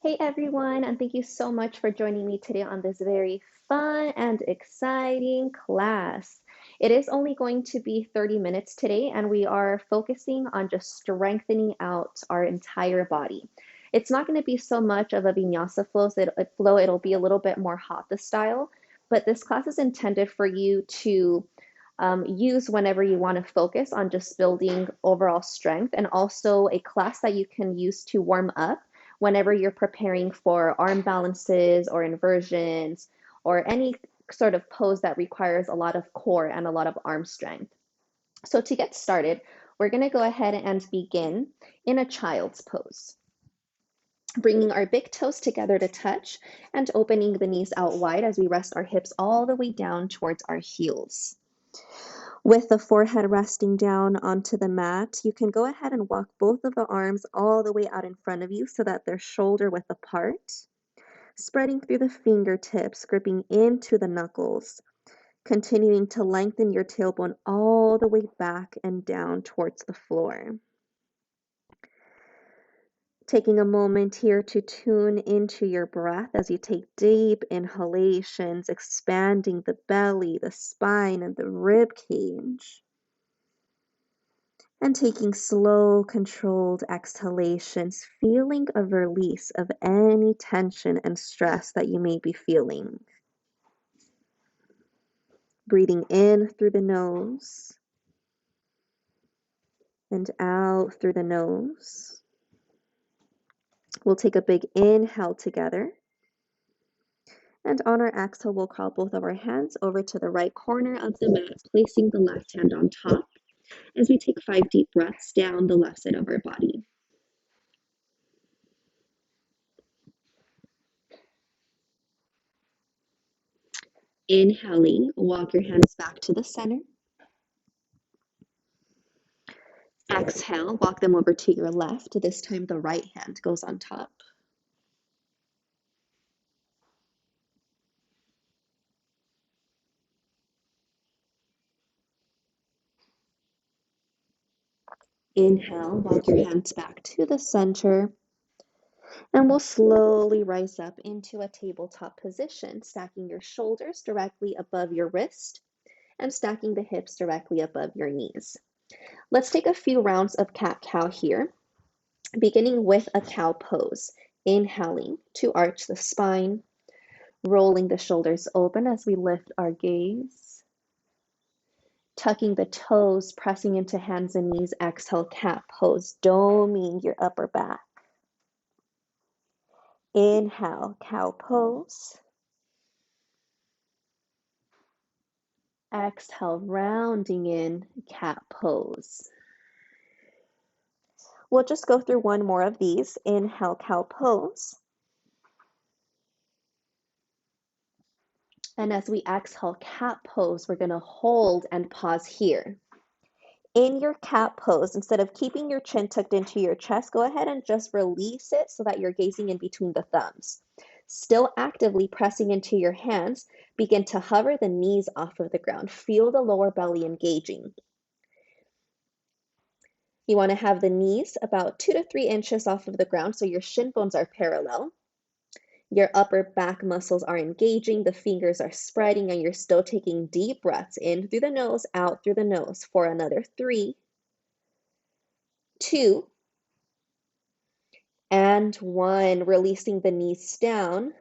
Hey everyone, and thank you so much for joining me today on this very fun and exciting class. It is only going to be 30 minutes today, and we are focusing on just strengthening out our entire body. It's not going to be so much of a vinyasa flow, it'll be a little bit more hatha style, but this class is intended for you to use whenever you want to focus on just building overall strength, and also a class that you can use to warm up whenever you're preparing for arm balances or inversions or any sort of pose that requires a lot of core and a lot of arm strength. So to get started, we're going to go ahead and begin in a child's pose. Bringing our big toes together to touch and opening the knees out wide as we rest our hips all the way down towards our heels. With the forehead resting down onto the mat, you can go ahead and walk both of the arms all the way out in front of you so that they're shoulder width apart, spreading through the fingertips, gripping into the knuckles, continuing to lengthen your tailbone all the way back and down towards the floor. Taking a moment here to tune into your breath as you take deep inhalations, expanding the belly, the spine, and the rib cage. And taking slow, controlled exhalations, feeling a release of any tension and stress that you may be feeling. Breathing in through the nose and out through the nose. We'll take a big inhale together. And on our exhale, we'll crawl both of our hands over to the right corner of the mat, placing the left hand on top as we take 5 deep breaths down the left side of our body. Inhaling, walk your hands back to the center. Exhale, walk them over to your left. This time the right hand goes on top. Inhale, walk your hands back to the center. And we'll slowly rise up into a tabletop position, stacking your shoulders directly above your wrist and stacking the hips directly above your knees. Let's take a few rounds of cat-cow here, beginning with a cow pose. Inhaling to arch the spine, rolling the shoulders open as we lift our gaze. Tucking the toes, pressing into hands and knees. Exhale, cat pose, doming your upper back. Inhale, cow pose. Exhale, rounding in cat pose. We'll just go through one more of these. Inhale, cow pose. And as we exhale, cat pose, we're going to hold and pause here. In your cat pose, instead of keeping your chin tucked into your chest, go ahead and just release it so that you're gazing in between the thumbs. Still actively pressing into your hands, begin to hover the knees off of the ground. Feel the lower belly engaging. You want to have the knees about 2 to 3 inches off of the ground so your shin bones are parallel. Your upper back muscles are engaging, the fingers are spreading, and you're still taking deep breaths in through the nose, out through the nose for another 3, 2, and 1. Releasing the knees down.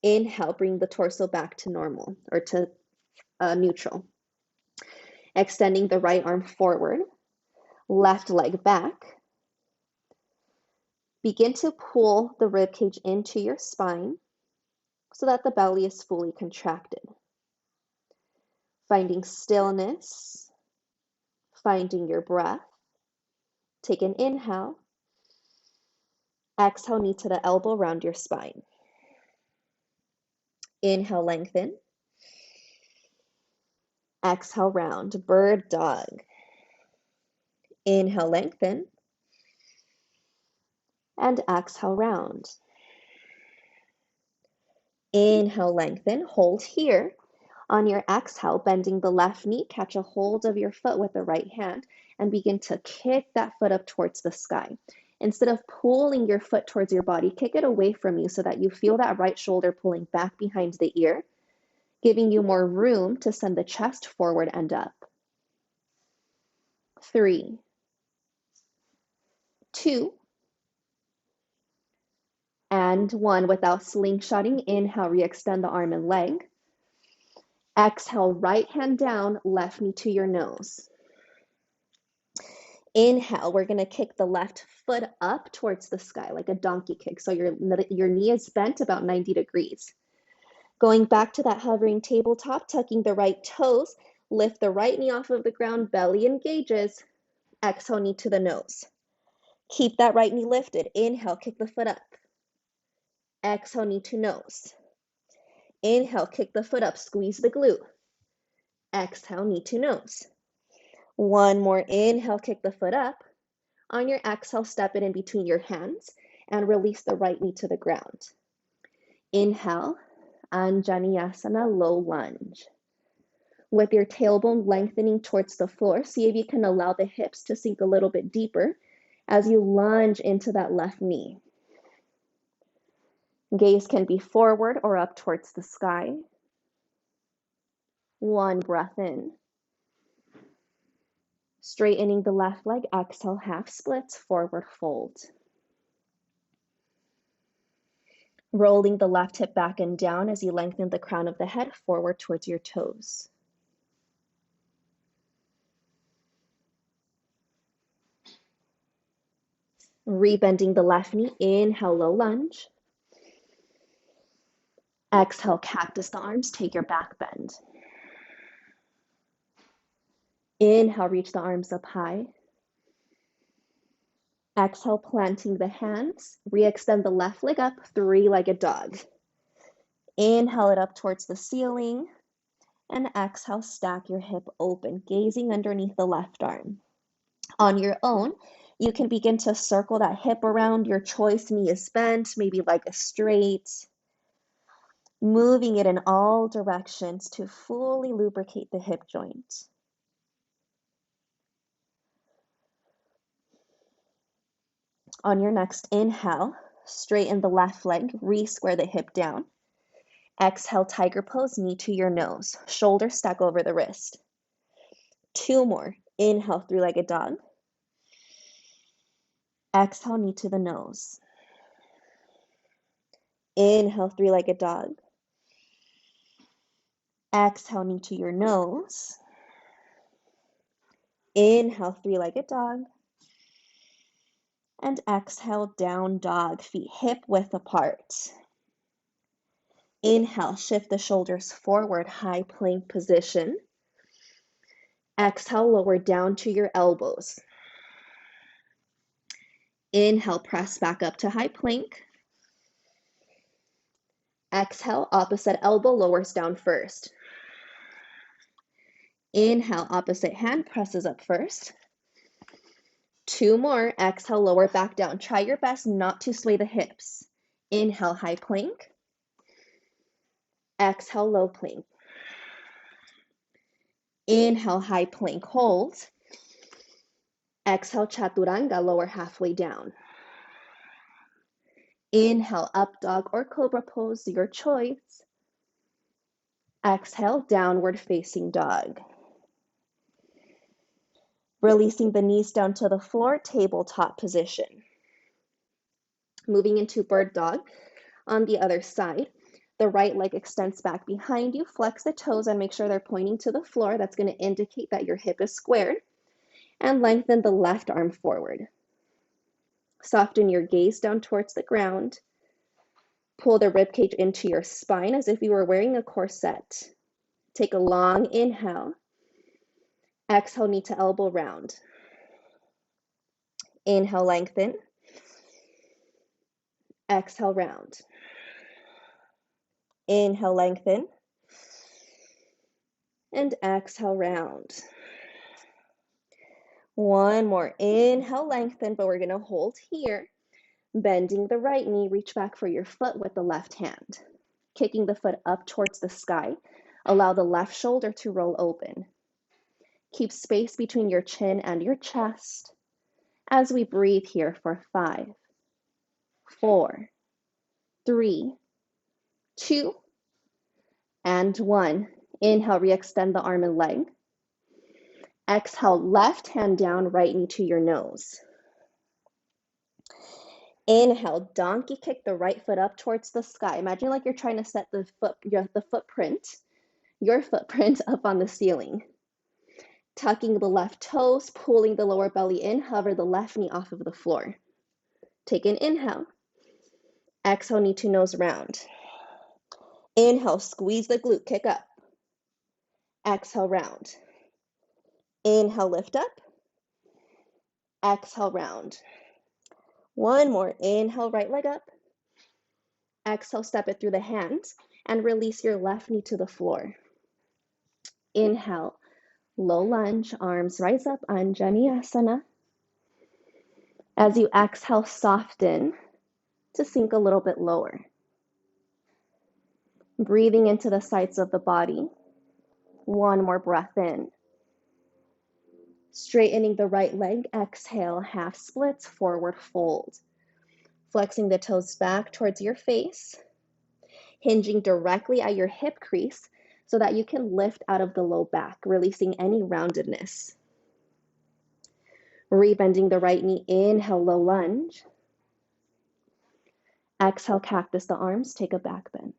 Inhale, bring the torso back to normal or to neutral. Extending the right arm forward, left leg back. Begin to pull the rib cage into your spine so that the belly is fully contracted. Finding stillness, finding your breath. Take an inhale. Exhale, knee to the elbow, round your spine. Inhale, lengthen. Exhale, round, bird dog. Inhale, lengthen. And exhale, round. Inhale, lengthen, hold here. On your exhale, bending the left knee, catch a hold of your foot with the right hand and begin to kick that foot up towards the sky. Instead of pulling your foot towards your body, kick it away from you so that you feel that right shoulder pulling back behind the ear, giving you more room to send the chest forward and up. 3, 2, and 1. Without slingshotting, inhale, re-extend the arm and leg. Exhale, right hand down, left knee to your nose. Inhale, we're going to kick the left foot up towards the sky like a donkey kick. So your knee is bent about 90 degrees. Going back to that hovering tabletop, tucking the right toes, lift the right knee off of the ground, belly engages. Exhale, knee to the nose. Keep that right knee lifted. Inhale, kick the foot up. Exhale, knee to nose. Inhale, kick the foot up, squeeze the glute. Exhale, knee to nose. One more. Inhale, kick the foot up. On your exhale, step it in between your hands and release the right knee to the ground. Inhale, Anjaneyasana, low lunge. With your tailbone lengthening towards the floor, see if you can allow the hips to sink a little bit deeper as you lunge into that left knee. Gaze can be forward or up towards the sky. One breath in. Straightening the left leg, exhale, half splits, forward fold. Rolling the left hip back and down as you lengthen the crown of the head forward towards your toes. Rebending the left knee, inhale, low lunge. Exhale, cactus the arms, take your back bend. Inhale, reach the arms up high. Exhale, planting the hands. Re-extend the left leg up, three-legged dog. Inhale it up towards the ceiling. And exhale, stack your hip open, gazing underneath the left arm. On your own, you can begin to circle that hip around your choice. Knee is bent, maybe leg is straight. Moving it in all directions to fully lubricate the hip joint. On your next inhale, straighten the left leg, re-square the hip down. Exhale, tiger pose, knee to your nose. Shoulders stack over the wrist. 2 more. Inhale, three-legged dog. Exhale, knee to the nose. Inhale, three-legged dog. Exhale, knee to your nose. Inhale, three-legged dog. And exhale, down dog, feet hip width apart. Inhale, shift the shoulders forward, high plank position. Exhale, lower down to your elbows. Inhale, press back up to high plank. Exhale, opposite elbow lowers down first. Inhale, opposite hand presses up first. 2 more. Exhale, lower back down. Try your best not to sway the hips. Inhale, high plank. Exhale, low plank. Inhale, high plank, hold. Exhale, chaturanga, lower halfway down. Inhale, up dog or cobra pose, your choice. Exhale, downward facing dog. Releasing the knees down to the floor, tabletop position. Moving into bird dog on the other side. The right leg extends back behind you. Flex the toes and make sure they're pointing to the floor. That's going to indicate that your hip is squared. And lengthen the left arm forward. Soften your gaze down towards the ground. Pull the ribcage into your spine as if you were wearing a corset. Take a long inhale. Exhale, knee to elbow round. Inhale, lengthen. Exhale, round. Inhale, lengthen. And exhale, round. One more. Inhale, lengthen, but we're going to hold here. Bending the right knee, reach back for your foot with the left hand. Kicking the foot up towards the sky. Allow the left shoulder to roll open. Keep space between your chin and your chest. as we breathe here for 5, 4, 3, 2, and 1. Inhale, re-extend the arm and leg. Exhale, left hand down, right knee to your nose. Inhale, donkey kick the right foot up towards the sky. Imagine like you're trying to set the footprint up on the ceiling. Tucking the left toes, pulling the lower belly in, hover the left knee off of the floor. Take an inhale. Exhale, knee to nose round. Inhale, squeeze the glute, kick up. Exhale, round. Inhale, lift up. Exhale, round. One more. Inhale, right leg up. Exhale, step it through the hands and release your left knee to the floor. Inhale, low lunge, arms rise up, Anjaneyasana. As you exhale, soften to sink a little bit lower. Breathing into the sides of the body. One more breath in. Straightening the right leg, exhale, half splits, forward fold. Flexing the toes back towards your face, hinging directly at your hip crease so that you can lift out of the low back, releasing any roundedness. Rebending the right knee, inhale, low lunge. Exhale, cactus the arms, take a back bend.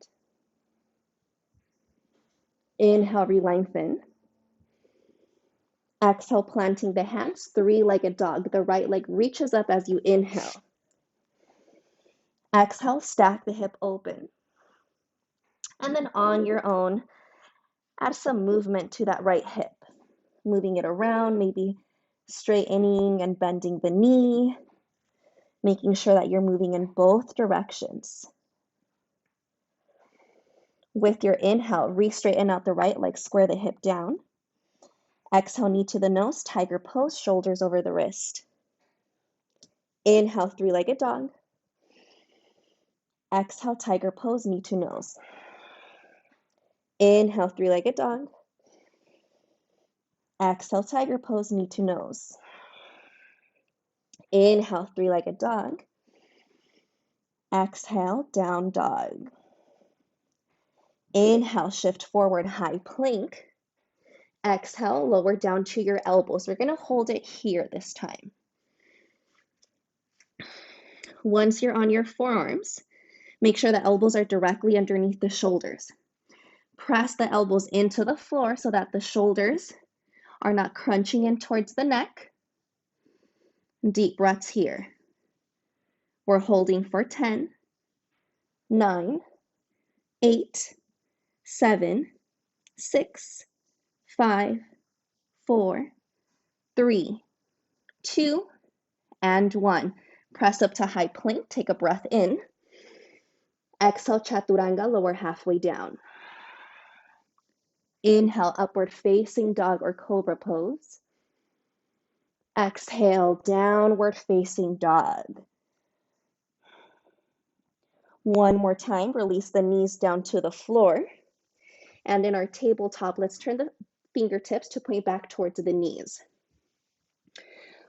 Inhale, re-lengthen. Exhale, planting the hands, three-legged dog. The right leg reaches up as you inhale. Exhale, stack the hip open. And then on your own, add some movement to that right hip. Moving it around, maybe straightening and bending the knee, making sure that you're moving in both directions. With your inhale, re-straighten out the right leg, square the hip down. Exhale, knee to the nose, tiger pose, shoulders over the wrist. Inhale, three-legged dog. Exhale, tiger pose, knee to nose. Inhale, three-legged dog. Exhale, tiger pose, knee to nose. Inhale, three-legged dog. Exhale, down dog. Inhale, shift forward, high plank. Exhale, lower down to your elbows. We're going to hold it here this time. Once you're on your forearms, make sure the elbows are directly underneath the shoulders. Press the elbows into the floor so that the shoulders are not crunching in towards the neck. Deep breaths here. We're holding for 10, 9, 8, 7, 6, 5, 4, 3, 2, and 1. Press up to high plank. Take a breath in. Exhale, chaturanga, lower halfway down. Inhale, upward facing dog or cobra pose. Exhale, downward facing dog. One more time, release the knees down to the floor. And in our tabletop, let's turn the fingertips to point back towards the knees.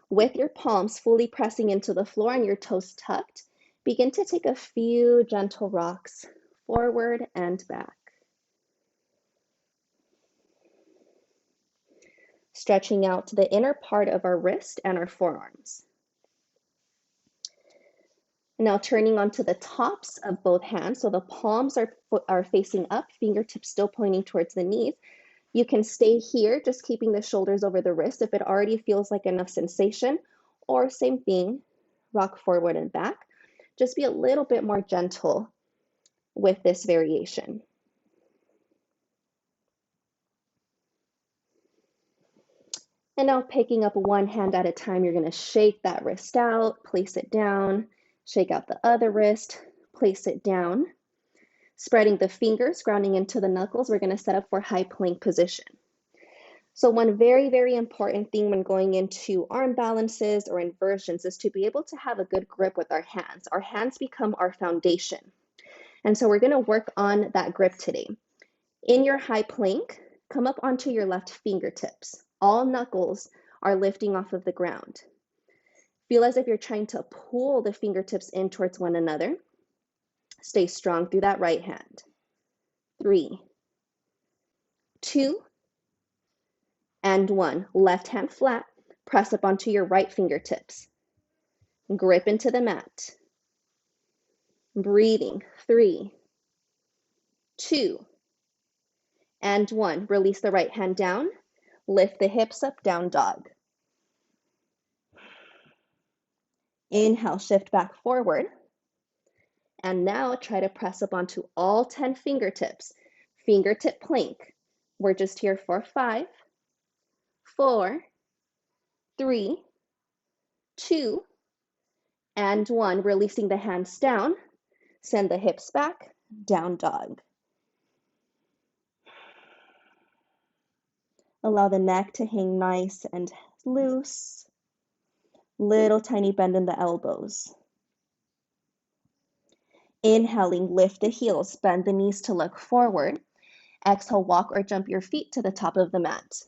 With your palms fully pressing into the floor and your toes tucked, begin to take a few gentle rocks forward and back. Stretching out to the inner part of our wrist and our forearms. Now turning onto the tops of both hands, so the palms are facing up, fingertips still pointing towards the knees. You can stay here, just keeping the shoulders over the wrist if it already feels like enough sensation, or same thing, rock forward and back. Just be a little bit more gentle with this variation. And now picking up one hand at a time, you're going to shake that wrist out, place it down, shake out the other wrist, place it down. Spreading the fingers, grounding into the knuckles, we're going to set up for high plank position. So one very, very important thing when going into arm balances or inversions is to be able to have a good grip with our hands. Our hands become our foundation. And so we're going to work on that grip today. In your high plank, come up onto your left fingertips. All knuckles are lifting off of the ground. Feel as if you're trying to pull the fingertips in towards one another. Stay strong through that right hand. 3, 2, and 1. Left hand flat. Press up onto your right fingertips. Grip into the mat. Breathing. 3, 2, and 1. Release the right hand down. Lift the hips up, down dog. Inhale, shift back forward. And now try to press up onto all 10 fingertips. Fingertip plank. We're just here for 5, 4, 3, 2, and 1. Releasing the hands down. Send the hips back, down dog. Allow the neck to hang nice and loose. Little tiny bend in the elbows. Inhaling, lift the heels, bend the knees to look forward. Exhale, walk or jump your feet to the top of the mat.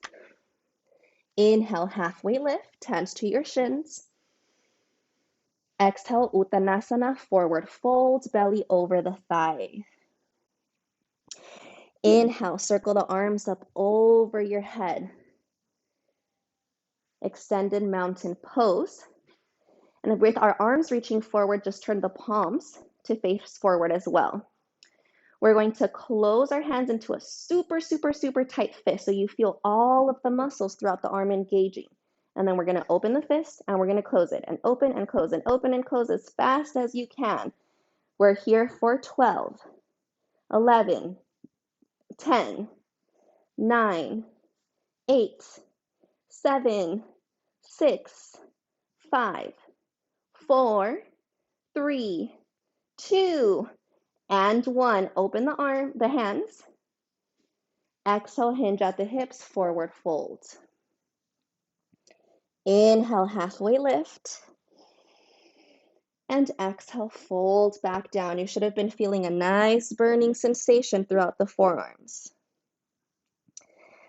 Inhale, halfway lift, hands to your shins. Exhale, Uttanasana, forward fold, belly over the thigh. Inhale, circle the arms up over your head. Extended mountain pose. And with our arms reaching forward, just turn the palms to face forward as well. We're going to close our hands into a super, super, super tight fist so you feel all of the muscles throughout the arm engaging. And then we're going to open the fist and we're going to close it and open and close and open and close as fast as you can. We're here for 12, 11, 10, 9, 8, 7, 6, 5, 4, 3, 2, and 1. Open the hands. Exhale, hinge at the hips, forward fold. Inhale, halfway lift. And exhale, fold back down. You should have been feeling a nice burning sensation throughout the forearms.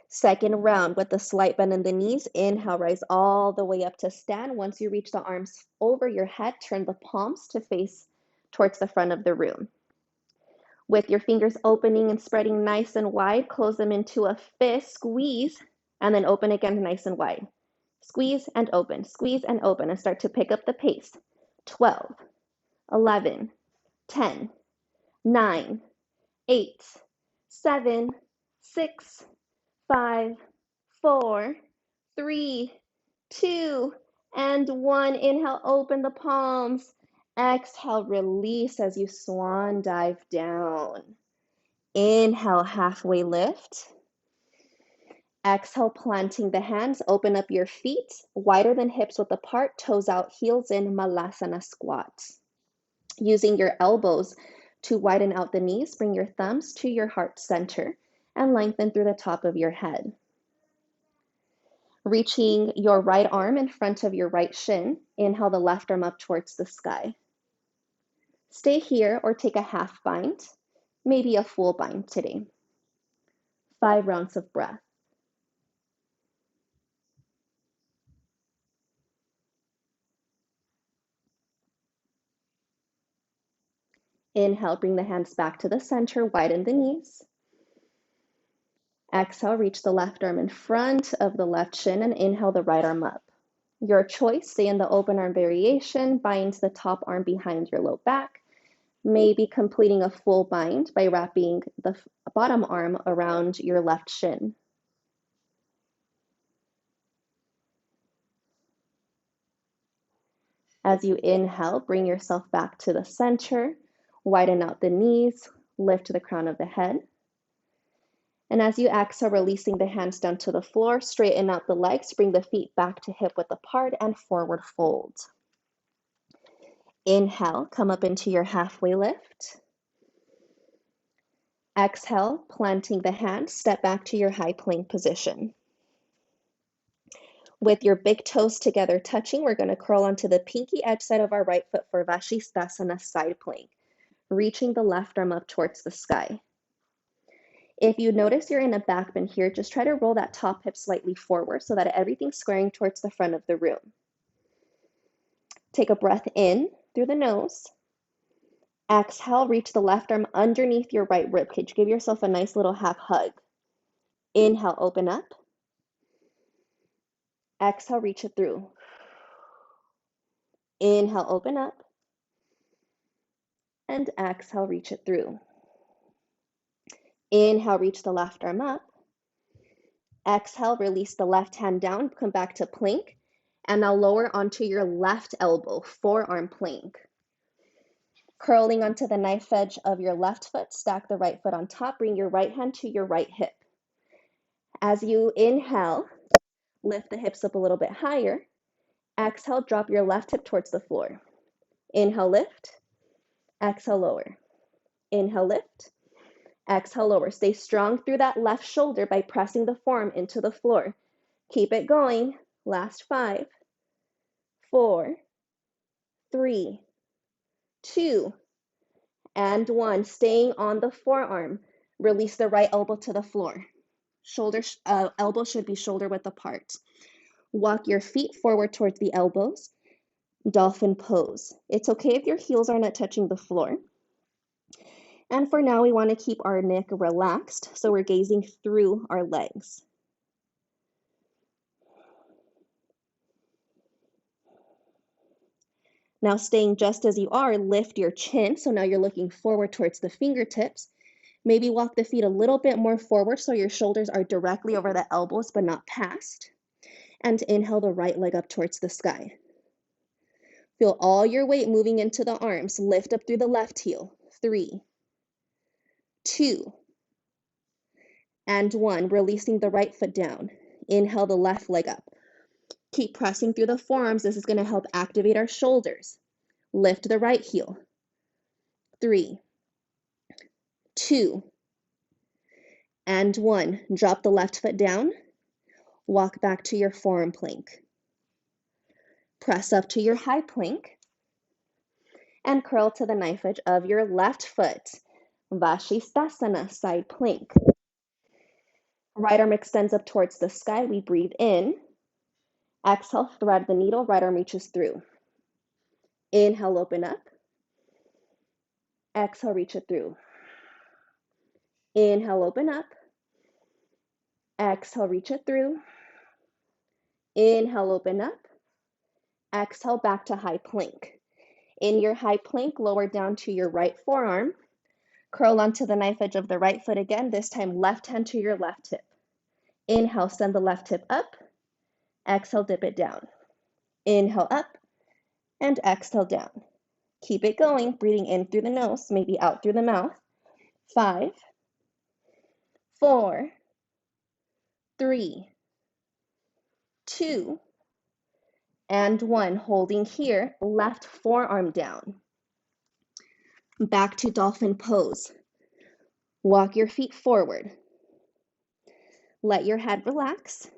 Second round with a slight bend in the knees. Inhale, rise all the way up to stand. Once you reach the arms over your head, turn the palms to face towards the front of the room. With your fingers opening and spreading nice and wide, close them into a fist, squeeze, and then open again nice and wide. Squeeze and open, and start to pick up the pace. 12, 11, 10, 9, 8, 7, 6, 5, 4, 3, 2, and 1. Inhale, open the palms. Exhale, release as you swan dive down. Inhale, halfway lift. Exhale, planting the hands. Open up your feet, wider than hips width apart, toes out, heels in, Malasana squat. Using your elbows to widen out the knees, bring your thumbs to your heart center and lengthen through the top of your head. Reaching your right arm in front of your right shin, inhale the left arm up towards the sky. Stay here or take a half bind, maybe a full bind today. 5 rounds of breath. Inhale, bring the hands back to the center, widen the knees. Exhale, reach the left arm in front of the left shin and inhale the right arm up. Your choice, stay in the open arm variation, bind the top arm behind your low back, maybe completing a full bind by wrapping the bottom arm around your left shin. As you inhale, bring yourself back to the center, widen out the knees, lift the crown of the head. And as you exhale, releasing the hands down to the floor, straighten out the legs, bring the feet back to hip width apart and forward fold. Inhale, come up into your halfway lift. Exhale, planting the hands, step back to your high plank position. With your big toes together touching, we're going to curl onto the pinky edge side of our right foot for Vashisthasana side plank, reaching the left arm up towards the sky. If you notice you're in a back bend here, just try to roll that top hip slightly forward so that everything's squaring towards the front of the room. Take a breath in through the nose. Exhale, reach the left arm underneath your right ribcage. Give yourself a nice little half hug. Inhale, open up. Exhale, reach it through. Inhale, open up. And exhale, reach it through. Inhale, reach the left arm up. Exhale, release the left hand down, come back to plank. And now lower onto your left elbow, forearm plank. Curling onto the knife edge of your left foot, stack the right foot on top, bring your right hand to your right hip. As you inhale, lift the hips up a little bit higher. Exhale, drop your left hip towards the floor. Inhale, lift. Exhale, lower. Inhale, lift. Exhale, lower. Stay strong through that left shoulder by pressing the forearm into the floor. Keep it going. Last 5, 4, 3, 2, and 1. Staying on the forearm. Release the right elbow to the floor. Elbow should be shoulder width apart. Walk your feet forward towards the elbows. Dolphin pose. It's okay if your heels are not touching the floor. And for now, we want to keep our neck relaxed, so we're gazing through our legs. Now, staying just as you are, lift your chin. So now you're looking forward towards the fingertips. Maybe walk the feet a little bit more forward so your shoulders are directly over the elbows, but not past. And inhale the right leg up towards the sky. Feel all your weight moving into the arms. Lift up through the left heel. 3, 2, and 1. Releasing the right foot down. Inhale the left leg up. Keep pressing through the forearms. This is going to help activate our shoulders. Lift the right heel. 3, 2, and 1. Drop the left foot down. Walk back to your forearm plank. Press up to your high plank. And curl to the knife edge of your left foot. Vashisthasana, side plank. Right arm extends up towards the sky. We breathe in. Exhale, thread the needle. Right arm reaches through. Inhale, open up. Exhale, reach it through. Inhale, open up. Exhale, reach it through. Inhale, open up. Exhale, back to high plank. In your high plank, lower down to your right forearm. Curl onto the knife edge of the right foot again, this time left hand to your left hip. Inhale, send the left hip up. Exhale, dip it down. Inhale up and exhale down. Keep it going, breathing in through the nose, maybe out through the mouth. 5, 4, 3, 2, and 1. Holding here, left forearm down. Back to dolphin pose. Walk your feet forward. Let your head relax.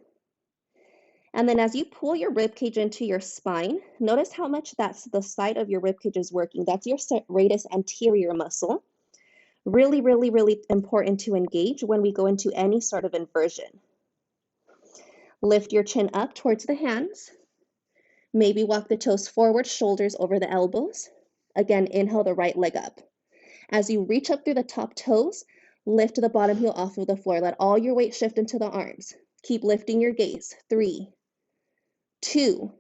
And then as you pull your ribcage into your spine, notice how much that's the side of your ribcage is working. That's your serratus anterior muscle. Really, really, really important to engage when we go into any sort of inversion. Lift your chin up towards the hands. Maybe walk the toes forward, shoulders over the elbows. Again, inhale the right leg up. As you reach up through the top toes, lift the bottom heel off of the floor. Let all your weight shift into the arms. Keep lifting your gaze. 3, 2,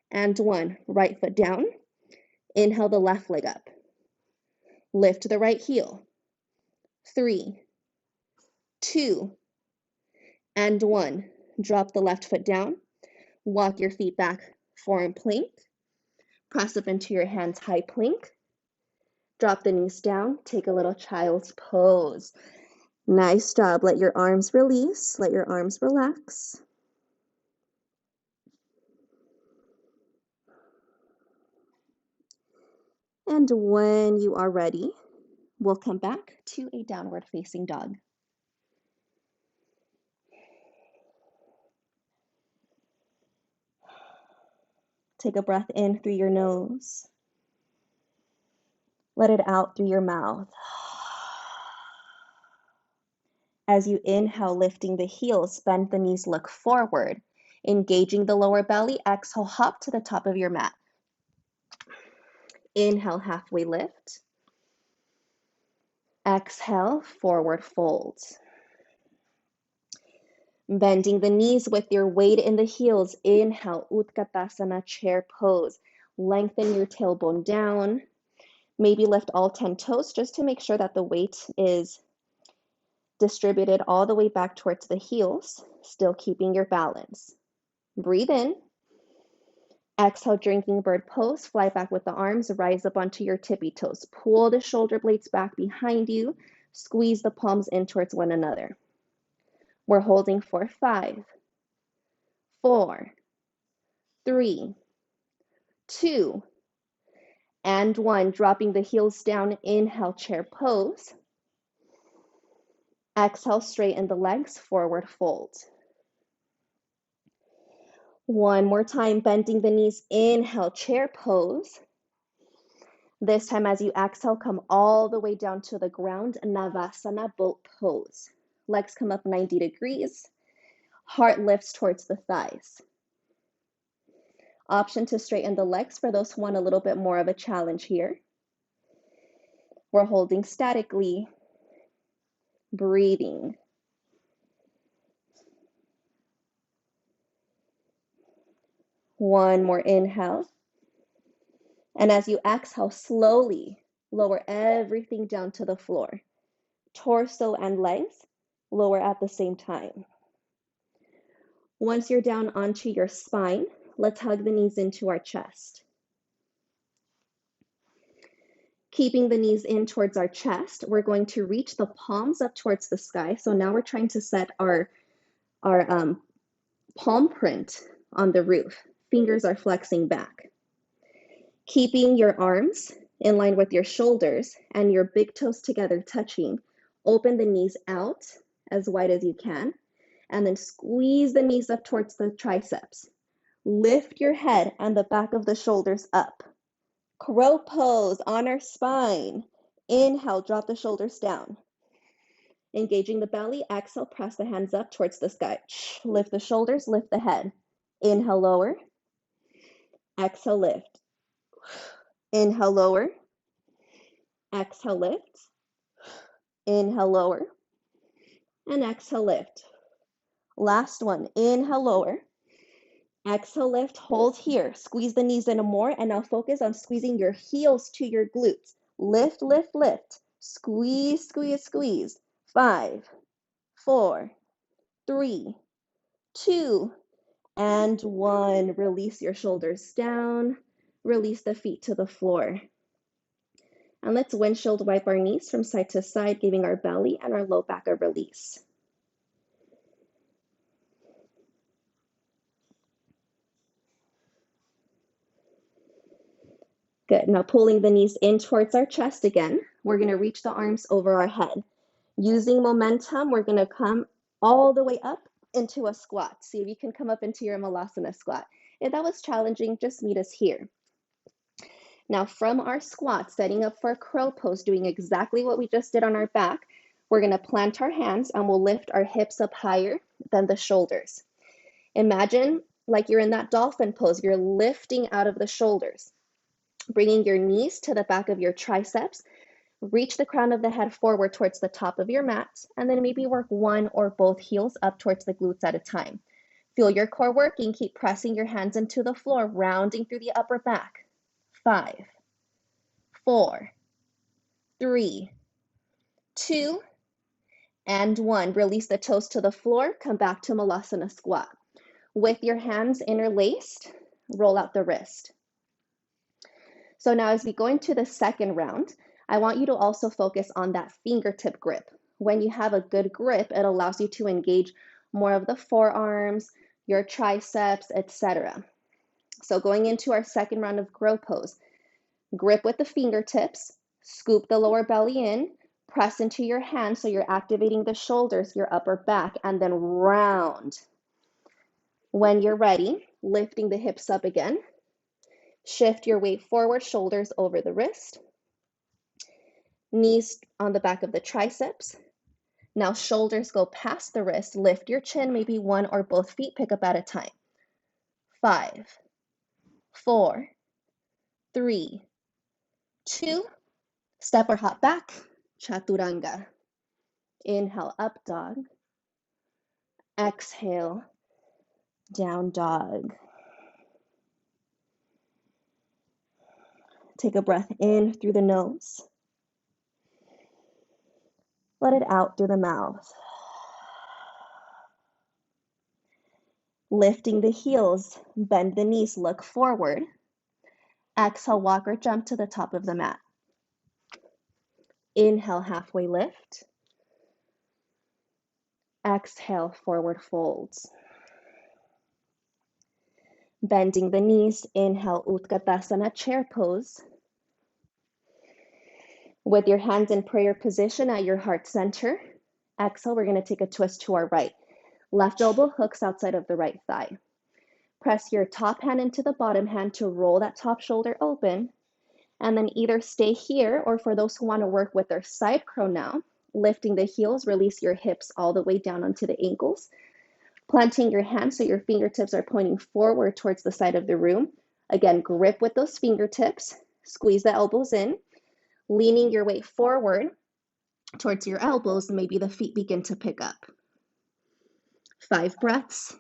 and 1. Right foot down. Inhale the left leg up. Lift the right heel. 3, 2, and 1. Drop the left foot down. Walk your feet back, forearm plank. Press up into your hands, high plank. Drop the knees down. Take a little child's pose. Nice job. Let your arms release. Let your arms relax. And when you are ready, we'll come back to a downward facing dog. Take a breath in through your nose. Let it out through your mouth. As you inhale, lifting the heels, bend the knees, look forward. Engaging the lower belly, exhale, hop to the top of your mat. Inhale, halfway lift. Exhale, forward fold. Bending the knees with your weight in the heels. Inhale, Utkatasana, chair pose. Lengthen your tailbone down. Maybe lift all 10 toes just to make sure that the weight is distributed all the way back towards the heels, still keeping your balance. Breathe in. Exhale, drinking bird pose. Fly back with the arms. Rise up onto your tippy toes. Pull the shoulder blades back behind you. Squeeze the palms in towards one another. We're holding for 5, 4, 3, 2, and 1. Dropping the heels down. Inhale, chair pose. Exhale, straighten the legs. Forward fold. One more time, bending the knees. Inhale, chair pose. This time, as you exhale, come all the way down to the ground. Navasana, boat pose. Legs come up 90 degrees. Heart lifts towards the thighs. Option to straighten the legs for those who want a little bit more of a challenge here. We're holding statically, breathing. One more inhale. And as you exhale, slowly lower everything down to the floor. Torso and legs lower at the same time. Once you're down onto your spine, let's hug the knees into our chest. Keeping the knees in towards our chest, we're going to reach the palms up towards the sky. So now we're trying to set our palm print on the roof. Fingers are flexing back. Keeping your arms in line with your shoulders and your big toes together touching. Open the knees out as wide as you can, and then squeeze the knees up towards the triceps. Lift your head and the back of the shoulders up. Crow pose on our spine. Inhale, drop the shoulders down. Engaging the belly, exhale, press the hands up towards the sky. Lift the shoulders, lift the head. Inhale, lower. Exhale, lift. Inhale, lower. Exhale, lift. Inhale, lower. And exhale, lift. Last one. Inhale, lower. Exhale, lift. Hold here. Squeeze the knees in more. And now focus on squeezing your heels to your glutes. Lift, lift, lift. Squeeze, squeeze, squeeze. 5, 4, 3, 2, and 1. Release your shoulders down. Release the feet to the floor. And let's windshield wipe our knees from side to side, giving our belly and our low back a release. Good. Now pulling the knees in towards our chest again. We're going to reach the arms over our head. Using momentum, we're going to come all the way up into a squat. See if you can come up into your Malasana squat. If that was challenging, just meet us here. Now from our squat, setting up for a crow pose, doing exactly what we just did on our back, we're going to plant our hands and we'll lift our hips up higher than the shoulders. Imagine like you're in that dolphin pose, you're lifting out of the shoulders. Bringing your knees to the back of your triceps, reach the crown of the head forward towards the top of your mat, and then maybe work one or both heels up towards the glutes at a time. Feel your core working, keep pressing your hands into the floor, rounding through the upper back. 5, 4, 3, 2, and 1. Release the toes to the floor, come back to Malasana squat. With your hands interlaced, roll out the wrist. So now as we go into the second round, I want you to also focus on that fingertip grip. When you have a good grip, it allows you to engage more of the forearms, your triceps, etc. So going into our second round of crow pose, grip with the fingertips, scoop the lower belly in, press into your hands so you're activating the shoulders, your upper back, and then round. When you're ready, lifting the hips up again. Shift your weight forward, shoulders over the wrist. Knees on the back of the triceps. Now shoulders go past the wrist. Lift your chin, maybe one or both feet, pick up at a time. 5, 4, 3, 2, step or hop back, chaturanga. Inhale, up dog. Exhale, down dog. Take a breath in through the nose. Let it out through the mouth. Lifting the heels, bend the knees, look forward. Exhale, walk or jump to the top of the mat. Inhale, halfway lift. Exhale, forward folds. Bending the knees, inhale, Utkatasana, chair pose. With your hands in prayer position at your heart center. Exhale, we're going to take a twist to our right. Left elbow hooks outside of the right thigh. Press your top hand into the bottom hand to roll that top shoulder open. And then either stay here, or for those who want to work with their side crow now, lifting the heels, release your hips all the way down onto the ankles. Planting your hands so your fingertips are pointing forward towards the side of the room. Again, grip with those fingertips. Squeeze the elbows in. Leaning your weight forward towards your elbows, maybe the feet begin to pick up. 5 breaths.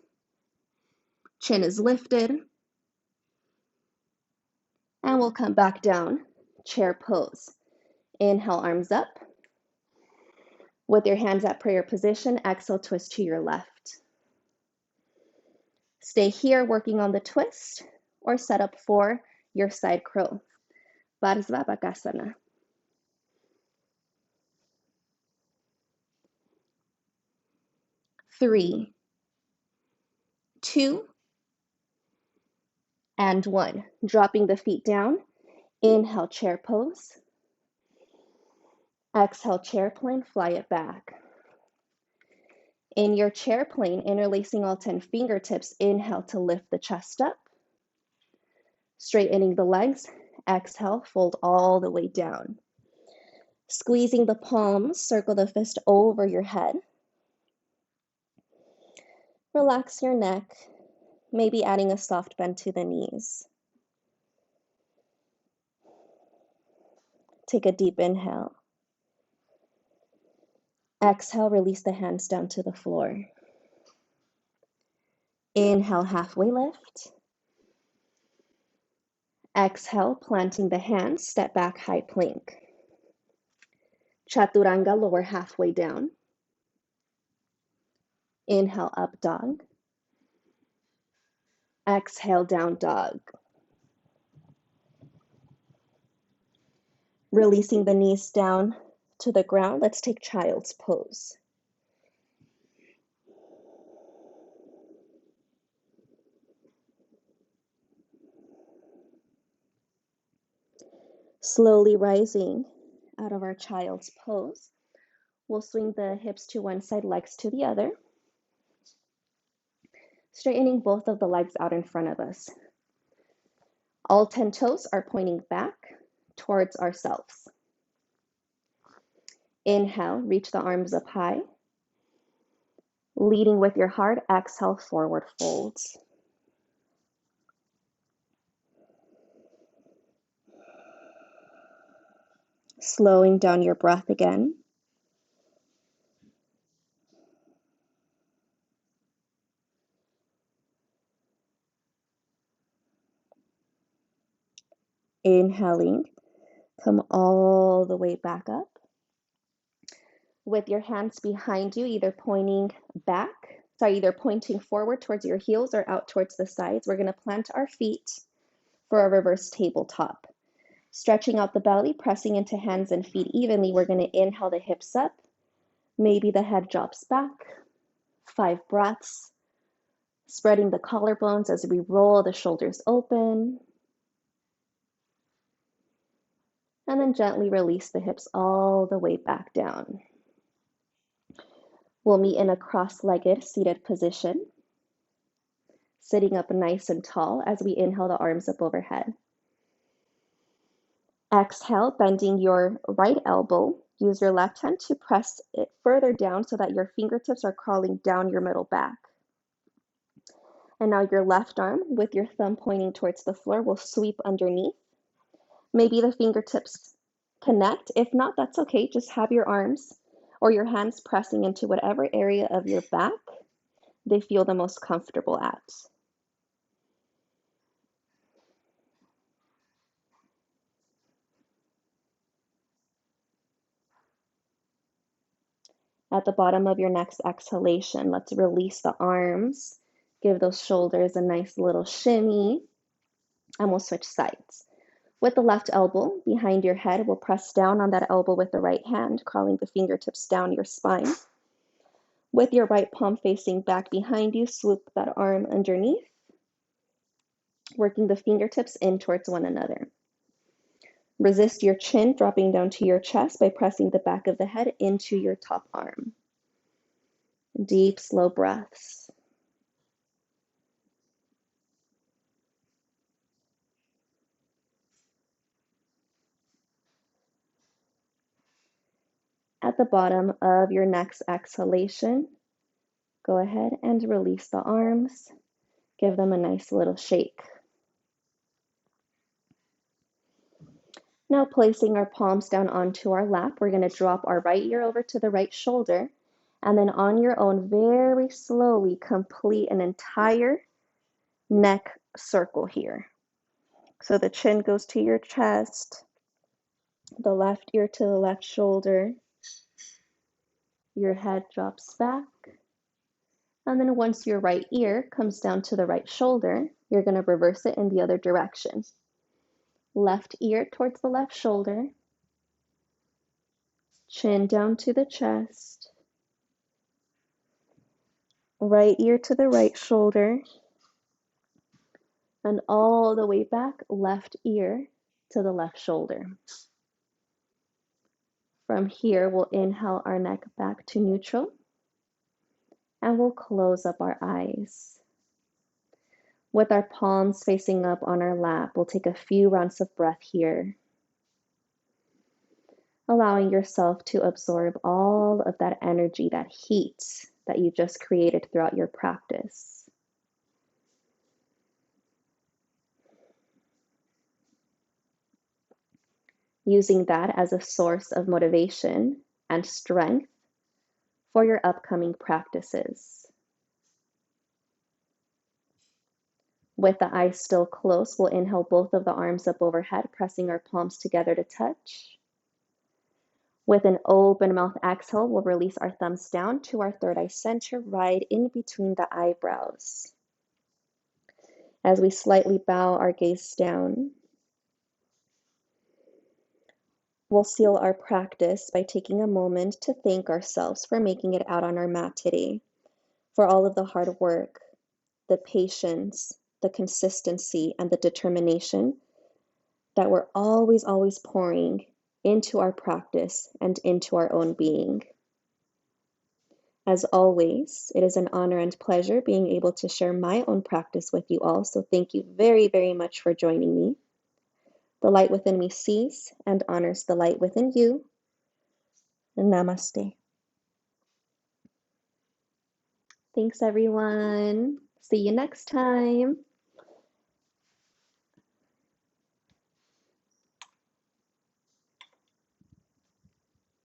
Chin is lifted. And we'll come back down, chair pose. Inhale, arms up. With your hands at prayer position, exhale, twist to your left. Stay here working on the twist or set up for your side crow. Barsvabhakasana. 3, 2, and 1. Dropping the feet down. Inhale, chair pose. Exhale, chair plane, fly it back. In your chair plane, interlacing all 10 fingertips, inhale to lift the chest up. Straightening the legs. Exhale, fold all the way down. Squeezing the palms, circle the fist over your head. Relax your neck, maybe adding a soft bend to the knees. Take a deep inhale. Exhale, release the hands down to the floor. Inhale, halfway lift. Exhale, planting the hands, step back, high plank. Chaturanga, lower halfway down. Inhale, up dog. Exhale, down dog. Releasing the knees down to the ground, let's take child's pose. Slowly rising out of our child's pose, we'll swing the hips to one side, legs to the other. Straightening both of the legs out in front of us. All 10 toes are pointing back towards ourselves. Inhale, reach the arms up high. Leading with your heart, exhale, forward folds. Slowing down your breath again. Inhaling, come all the way back up. With your hands behind you, either pointing forward towards your heels or out towards the sides. We're going to plant our feet for a reverse tabletop. Stretching out the belly, pressing into hands and feet evenly. We're going to inhale the hips up. Maybe the head drops back. 5 breaths. Spreading the collarbones as we roll the shoulders open. And then gently release the hips all the way back down. We'll meet in a cross-legged seated position. Sitting up nice and tall as we inhale the arms up overhead. Exhale, bending your right elbow. Use your left hand to press it further down so that your fingertips are crawling down your middle back. And now your left arm with your thumb pointing towards the floor will sweep underneath. Maybe the fingertips connect. If not, that's okay. Just have your arms or your hands pressing into whatever area of your back they feel the most comfortable at. At the bottom of your next exhalation, let's release the arms. Give those shoulders a nice little shimmy, and we'll switch sides. With the left elbow behind your head, we'll press down on that elbow with the right hand, crawling the fingertips down your spine. With your right palm facing back behind you, swoop that arm underneath, working the fingertips in towards one another. Resist your chin dropping down to your chest by pressing the back of the head into your top arm. Deep, slow breaths. At the bottom of your next exhalation, go ahead and release the arms. Give them a nice little shake. Now placing our palms down onto our lap, we're going to drop our right ear over to the right shoulder, and then on your own, very slowly complete an entire neck circle here. So the chin goes to your chest, the left ear to the left shoulder, your head drops back, and then once your right ear comes down to the right shoulder, you're going to reverse it in the other direction. Left ear towards the left shoulder, chin down to the chest, right ear to the right shoulder, and all the way back, left ear to the left shoulder. From here, we'll inhale our neck back to neutral, and we'll close up our eyes. With our palms facing up on our lap, we'll take a few rounds of breath here, allowing yourself to absorb all of that energy, that heat that you just created throughout your practice. Using that as a source of motivation and strength for your upcoming practices. With the eyes still closed, we'll inhale both of the arms up overhead, pressing our palms together to touch. With an open mouth exhale, we'll release our thumbs down to our third eye center, right in between the eyebrows. As we slightly bow our gaze down, we'll seal our practice by taking a moment to thank ourselves for making it out on our mat today, for all of the hard work, the patience, the consistency, and the determination that we're always pouring into our practice and into our own being. As always, it is an honor and pleasure being able to share my own practice with you all, so thank you very much for joining me. The light within me sees and honors the light within you. Namaste. Thanks, everyone. See you next time.